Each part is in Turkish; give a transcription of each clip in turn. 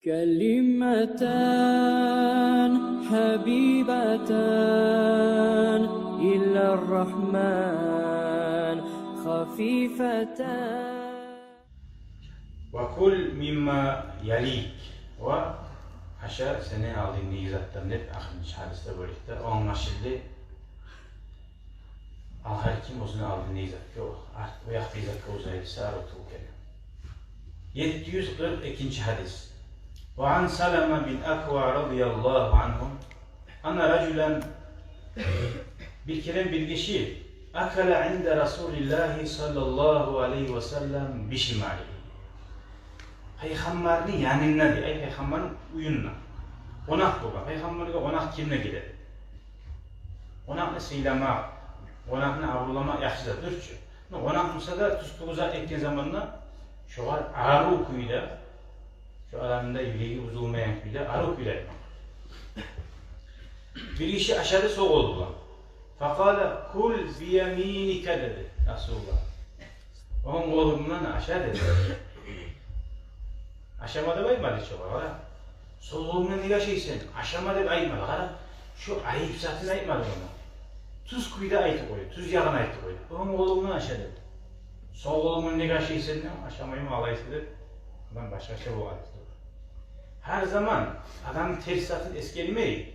كلمتان حبيبتان إلى الرحمن خفيفتان وَكُلْ مِمَّا يَلِيكَ ve aşağı sene aldığın izattan hep ahınç hadiste birlikte anlaşıldı. Her kim olsun aldığın izat yok. Artık bu yakta izat kozaydı sağırtı o kelim. 742. hadis. وعن سلمة بن أكوع رضي الله عنهم أن رجلا bir kişi أكل عند رسول الله صلى الله عليه وسلم بشماله Peygamberin yanında değil, Peygamberin uyunna. Onak bu. Peygamber'e onak kimle gider? Onakla sıylamak, onakla avurlamak yaxşıdır. Onak olsa da tuztuğuza etken zamanla şu var ağrı kuyuda, şu alanında yüreği uzulmayan kuyuda ağrı kuyuda etmek. Bir kişi aşağıda soğuk oldu. Fakala kul biyeminika dedi Resulullah. Onun oğlumdan aşağı dedi. Aşamada baymadı çoğu var. Soğuğumla ne şeysin? Aşamada baymadı. Şu ayıp zaten ayıpmadı ona. Tuz kuyuda ayıp koyuyor. Tuz yağına ayıp koyuyor. Onun oğlumdan aşağı dedi. Soğuğumla ne şeysin? Aşamayı mı alayısı dedi. Adam başka şey bu alayısı. Her zaman adam tersatı eskelmeyi.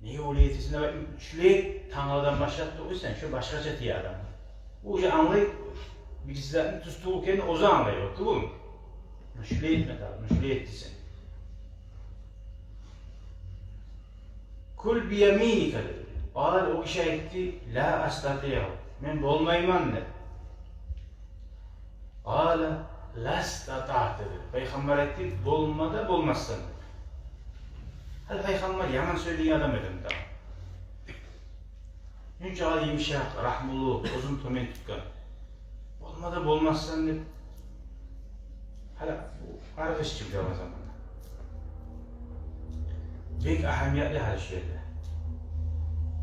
Niye o liyetisine bakayım? Şuraya Tanrı'dan başlattı oysan şu başka çatıya adam. Bu işi anlayıp birisi zaten tuztuğu kendini oza anlayıyor. Tamam mı? Müşküle etme tabi, müşküle ettiysen. Kul biyeminika dedi. Ağlar o işe etti, la astatiyahu. Men bolmayman dedi. Ağla, la astata'at dedi. Peygamber etti, bolmada bolmazsan dedi. Hadi Peygamber yaman söyleyen adam edim tamam. Önce ağla yumuşak, rahmulu, uzun tomen tutkan. Bolmada bolmazsan dedi. Hala bu arkadaş çıktı o zaman. Büyük ahamiyetli her şeyde.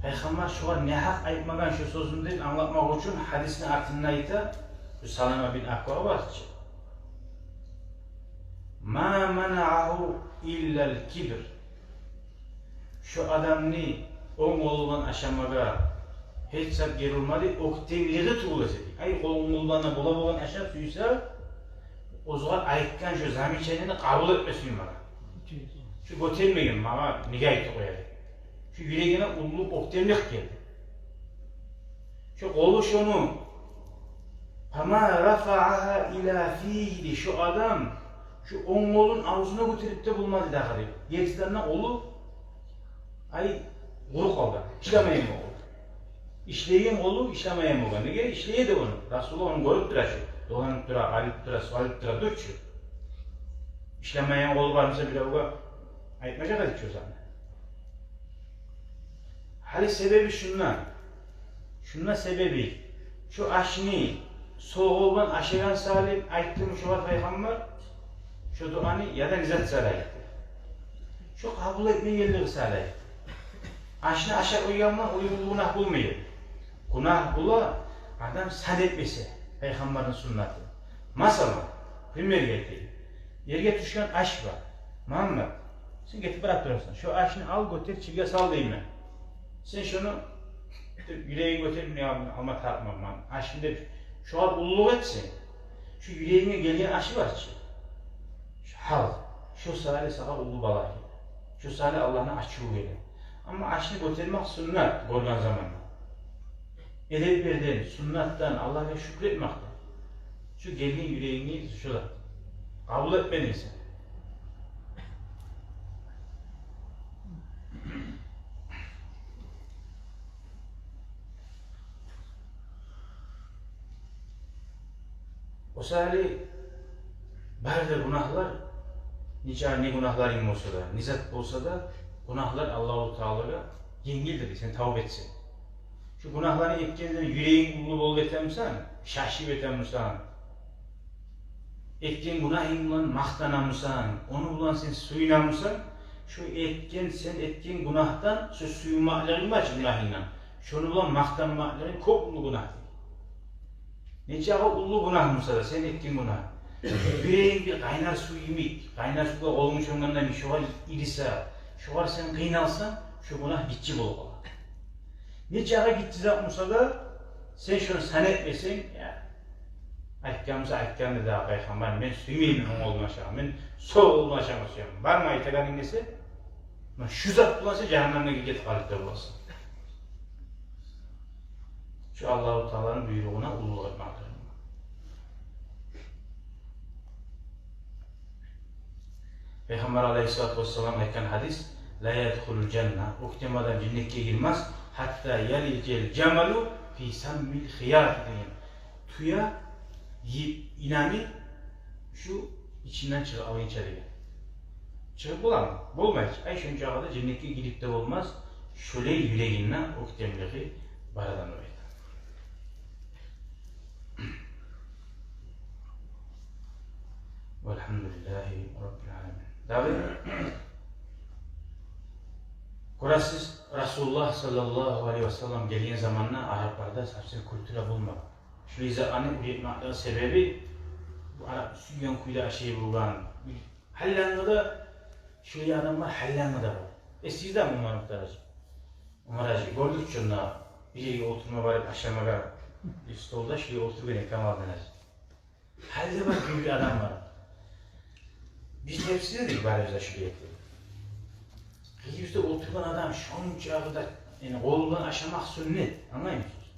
Peygamber şu an ne hak ayıpmadan şu sözünü anlatmak için hadisini artığına ita Salama bin Akva var ki ma mana'ahu illa'l kibr. Şu adamını on oğuldan aşamaga hiç sap gerilmedi, oktemliği tuğulası dedi. Ay oğuldan bola aşağı suysa o zaman ayıkkan şu zami kendini kabul etmesin bana. Şu götürmeyin bana nigah etti koyarım. Şu yüreğine ulluk oktemlik geldi. Şu kolu şunu فَمَا رَفَعَهَا اِلَى ف۪يهِ şu adam şu on kolun ağzına götürüp de bulmadı daha kadar. Yeksilerinden kolu ay kuru kaldı. İşlemeyen mi oldu? İşleyen kolu işlemeyen mi oldu? Ne gerek? İşleye de onu. Resulullah onu koyup durar şu. Dolanıp durar, alıp durar, alıp durar, döküyor. İşlemeyen kolu varmışsa bile o ayıtmaca da dikiyor zaten. Hali sebebi şundan. Şundan sebebi şu aşını soğuğundan aşıran salim ayıttığım şu var Peygamber şu duanı ya da nizat saray etti. Şu kabul etmeyi yerleri saray etti. Aşını aşağı uyuyanlar uygun günah bulmuyor. Günah bula adam sad etmesi Peygamberin sünneti. Mesela primer getirdi. Yerge düşen aş var. Muhammed sen getirip bırak durursun. Şu aşını al götür çiviye sal diyeyim ben. Sen şunu yüreğine götürüp ne alma tartmam lan. Aşında şu an ulluk etsin. Şu yüreğine gelen aşı var ki. Şu hal. Şu sahile sana ullu bala gibi. Şu sahile Allah'ın açığı gibi. Ama aşını götürmek sünnet golgan zamanla. Edep birden, sünnetten, Allah'a şükretmekten. Şu gelen yüreğini şurada. Kabul etmediysen. O sahili bazı günahlar ne günahlar im olsa da, nizat olsa da günahlar Allah-u Teala'ya yengildir, sen tavbe etsin. Şu günahları etkenleri yüreğin ulu bol etemsen, şaşıp etemsen, etken günahınla maqtanamsan, onu bulan sen suyunamsan, şu etken sen etken günahtan şu suyunmakların var günahınla. Şunu bulan maqtanmakların çok ulu günah. Nece ulu günah olsa da sen etken günah. Yüreğin bir kaynar su yemeyik. Kaynar suda olmuş onlardan bir şoval irisa. Şoval sen kıynalsan şu günah gitçi bol ola. Ne çağa gitçi yapmışsa da sen şunu sanetmesen ya. Aytkanımda da Peygamber men suymayım olmaşam, men soğuk olmaşam. Var mı aytkan nesi? Şu zat bulansa cehennemde gidip kalıpta bulasın. Şu Allah-u Teala'nın buyruğuna ululuk etmektir. Peygamber Aleyhisselatü Vesselam aytkan hadis, la yedhulul cennet, o kim adam cennete girmez, hatta yalicel cemalu fi sammil khiyat deyin. Tuya inami şu içinden çıkıyor, avın içeriye. Çıkıp bulamam, bulmayız. Ay şunca kadar cennete girip de olmaz, şöyle yüreğinden o temliği baradan öyle. Velhamdülillahi Rabbil Alemin. Davet. Kurasız Resulullah sallallahu aleyhi ve sellem gelen zamanla Araplarda sapsın kültüre bulma. Şu izahını üretmekten sebebi bu Arap süyyan kuyda aşıyı bulgan. Hallanlı'da şöyle adamlar Hallanlı'da var. Sizden mi umarım taracı? Umaracı gördük şunla biri oturma varıp aşamaga bir stolda şöyle oturuyor kamaldan acı. Halde bak bir adam var. Biz tepsi dedik bari bize şuraya ekledik. Kıyıbızda oturan adam şunca kadar yani kolundan aşamak sünnet. Anlıyor musunuz?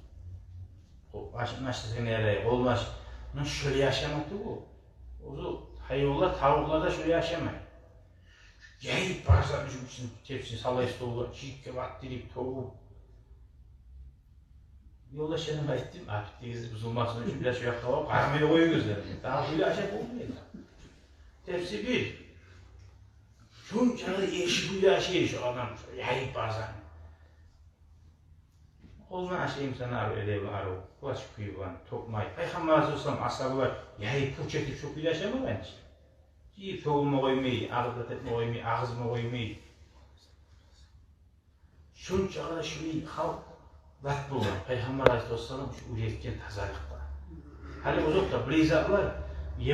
O aşamak nereye? Kolundan aşamak. Şöyle yaşamaktı bu. O hayvanlar, tavuklar da şöyle yaşamayın. Yayıp bazen bizim tepsini sallayıp stolda çiğ kebap dirip tavuğu. Yolda şenime ettim. Artık buzulmasın için biraz şöyle kavak. Parmaya koyu gözlerim. Daha böyle aşağı olmuyor. Tepsi bir. Şunca da yeşil bir şey şu adam. Yayıp bazen. Koluna aşayım sana arı ödevi arı. Kulaç kuyu var. Tokmayı. Peygamber Aleyhisselam ashabı var. Yayıp bu çekip çok bir yaşama bence. Yiyip toğulma koymayı, ağızda tetme koymayı, ağızma koymayı. Şunca da şöyle halk vat bulan. Peygamber Aleyhisselam şu üretken tazalıkta. Hani uzakta blizaklar.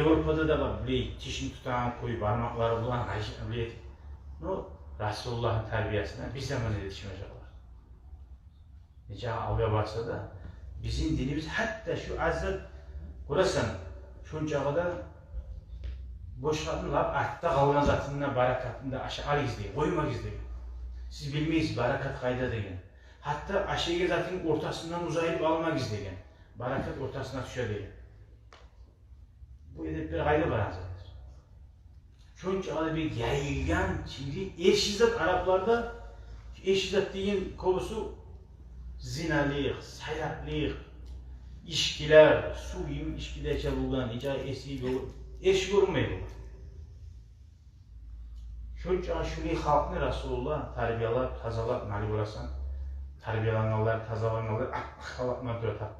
Avrupa'da da var, tişini tutan koyu parmakları bulan Ayşe no Resulullah'ın terbiyesine bir zaman iletişimecek var. Nece avya varsa da bizim dinimiz hatta şu azat Kurasan şunca kadar boşaltın laf artta kalan zatında barakatında aşağı izleyin, koymak izleyin. Siz bilmeyiz barakat kayda deyin. Hatta aşağı zatın ortasından uzayıp almak izleyin. Barakat ortasına düşer deyin. Bu edepler ayrı baranzadır. Şunca bir yayılgan, çiğli, eşizat Araplarda, eşizat deyin konusu zinalık, sayaklık, işkiler, suyum işkide çalılan, icai esi olur, eş görünmeyi olur. Şunca şunu halkını Resulullah terbiyeler, tazalar, mali olasan, terbiyelananlar, tazalananlar, akhalatman diyor tap.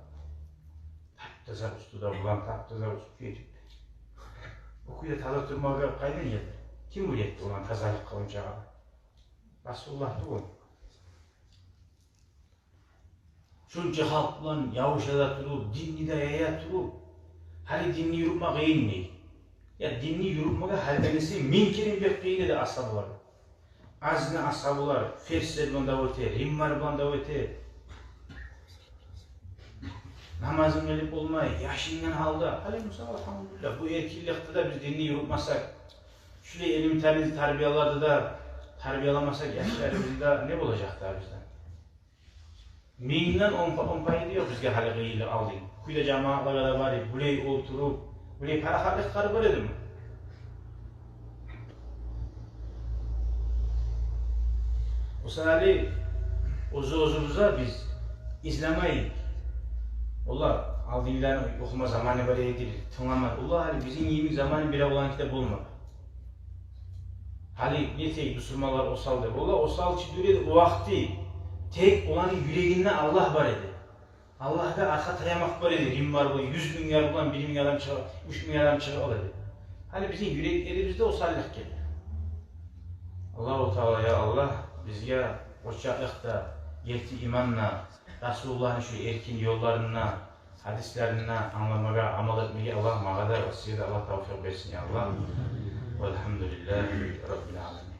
Taptaza ustuda bulan, taptaza ustu yiyecek. Okuya taza durmağa kaydan yedir. Kim bu yetti olan tazalık kılınca? Resulullah da o. Şunca halkla yavuşada durur, dinli de yaya durur. Hali dinli yürütmek eğilmeyi. Ya dinli yürütmeye halbenisi minkirin bir kıyını da ashabı var. Azne ashabı var, Fersler bulan davete, Rimmar bulan davete. Namazın gelip olmayı, yaşından halda. Aleykümselam elhamdülillah. Bu erkillikte de biz dinli yürütmezsek, şöyle elim temiz terbiyalarda da tarbiyalamasak yaşlarımızda ne olacaklar bizden? Minden on payı diyor bizge halıqıyla aldın. Kuyda cemaatlara da var, buraya oturup, buraya para halıqları var edim. O sırada ozu biz İslam'ı Allah aldığılarını okuma zamanı böyle edilir, tınlamaz. Allah hali bizim 20 zamanı bile olan kitap olmadı. Hali ne tek Müslümanlar o saldı. Allah o sal çiğdürüyordu o vakti. Tek olanın yüreğinde Allah var idi. Allah'ta arka tayamak var idi. Rim var bu, 100 milyar bulan 1 milyar adam çıkar, 3 milyar adam çıkar oladı. Hali bizim yüreklerimizde o sallık geliyor. Allah-u Teala ya Allah bizge hoşçaklıkta, yekti imanla, Resulullah'ın şu erkin yollarına, Hadislerinden anlamaya, amal etmeye Allah mağada vasiyet Allah tavfik versin ya Allah. Velhamdülillahi Rabbil alemin.